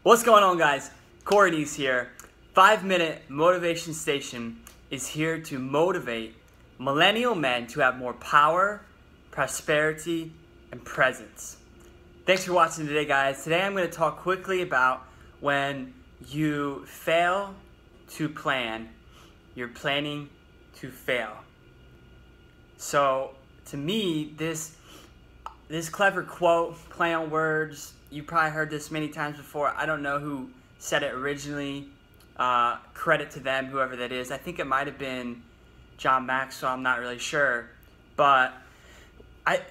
What's going on, guys? Courtney's here. 5-Minute Motivation Station is here to motivate millennial men to have more power, prosperity, and presence. Thanks for watching today, guys. Today I'm going to talk quickly about when you fail to plan, you're planning to fail. So to me, this clever quote, play on words, you probably heard this many times before. I don't know who said it originally. Credit to them, whoever that is. I think it might have been John Maxwell. I'm not really sure. But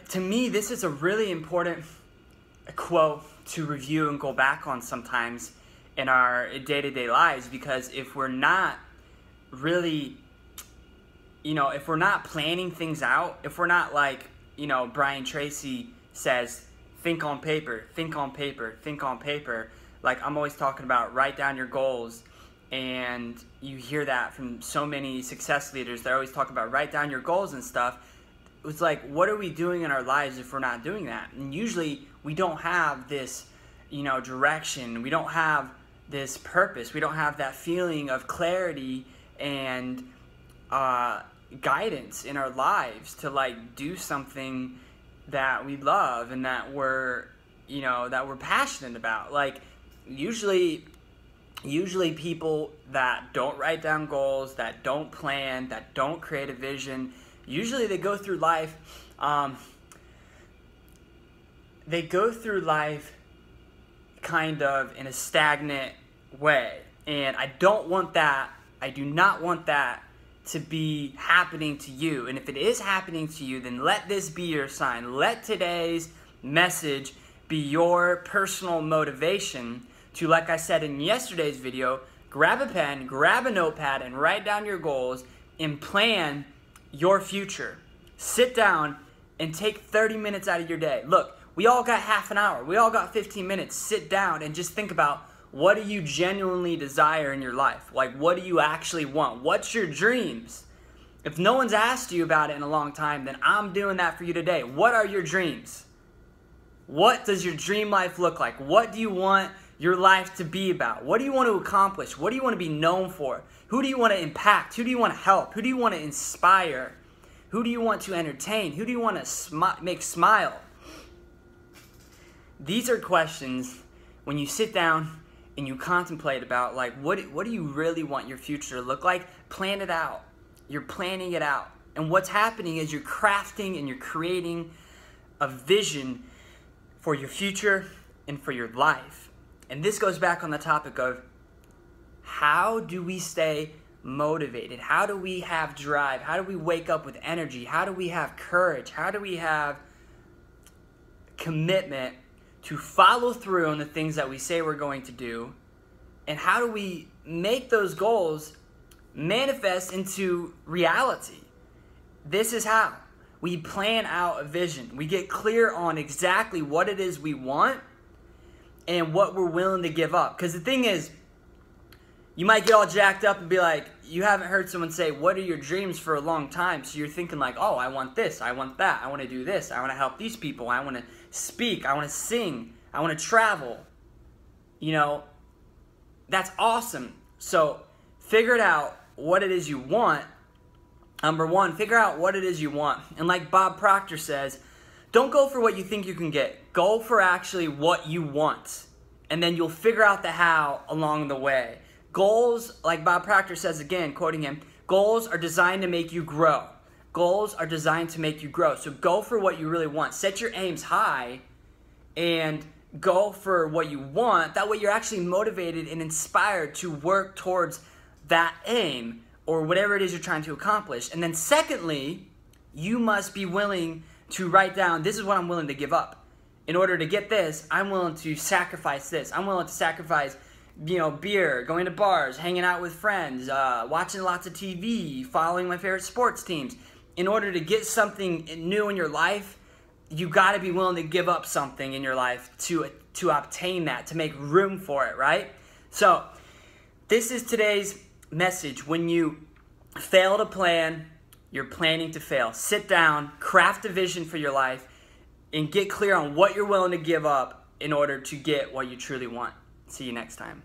to me, this is a really important quote to review and go back on sometimes in our day-to-day lives, because if we're not really, if we're not planning things out, if we're not like, Brian Tracy says, think on paper, think on paper, think on paper. Like I'm always talking about, write down your goals. And you hear that from so many success leaders. They're always talking about write down your goals and stuff. It's like, what are we doing in our lives if we're not doing that? And usually we don't have this, direction. We don't have this purpose. We don't have that feeling of clarity and guidance in our lives to like do something that we love and that we're passionate about. Like usually people that don't write down goals, that don't plan, that don't create a vision, usually they go through life kind of in a stagnant way. And I don't want that. I do not want that to be happening to you. And if it is happening to you, then let this be your sign. Let today's message be your personal motivation to, like I said in yesterday's video, grab a pen, grab a notepad, and write down your goals and plan your future. Sit down and take 30 minutes out of your day. Look, we all got half an hour. We all got 15 minutes. Sit down and just think about, what do you genuinely desire in your life? Like, what do you actually want? What's your dreams? If no one's asked you about it in a long time, then I'm doing that for you today. What are your dreams? What does your dream life look like? What do you want your life to be about? What do you want to accomplish? What do you want to be known for? Who do you want to impact? Who do you want to help? Who do you want to inspire? Who do you want to entertain? Who do you want to make smile? These are questions when you sit down and you contemplate about, like, what do you really want your future to look like? Plan it out. You're planning it out. And what's happening is you're crafting and you're creating a vision for your future and for your life. And this goes back on the topic of, how do we stay motivated? How do we have drive? How do we wake up with energy? How do we have courage? How do we have commitment to follow through on the things that we say we're going to do? And how do we make those goals manifest into reality? This is how we plan out a vision. We get clear on exactly what it is we want and what we're willing to give up. Because the thing is, you might get all jacked up and be like, you haven't heard someone say, what are your dreams, for a long time. So you're thinking like, oh, I want this, I want that, I want to do this, I want to help these people, I want to speak, I want to sing, I want to travel. That's awesome. So figure it out what it is you want. Number one, figure out what it is you want. And like Bob Proctor says, don't go for what you think you can get. Go for actually what you want. And then you'll figure out the how along the way. Goals, like Bob Proctor says again, quoting him, goals are designed to make you grow. Goals are designed to make you grow. So go for what you really want. Set your aims high and go for what you want. That way you're actually motivated and inspired to work towards that aim or whatever it is you're trying to accomplish. And then secondly, you must be willing to write down, this is what I'm willing to give up. In order to get this, I'm willing to sacrifice this. I'm willing to sacrifice beer, going to bars, hanging out with friends, watching lots of TV, following my favorite sports teams. In order to get something new in your life, you got to be willing to give up something in your life to obtain that, to make room for it, right? So this is today's message. When you fail to plan, you're planning to fail. Sit down, craft a vision for your life, and get clear on what you're willing to give up in order to get what you truly want. See you next time.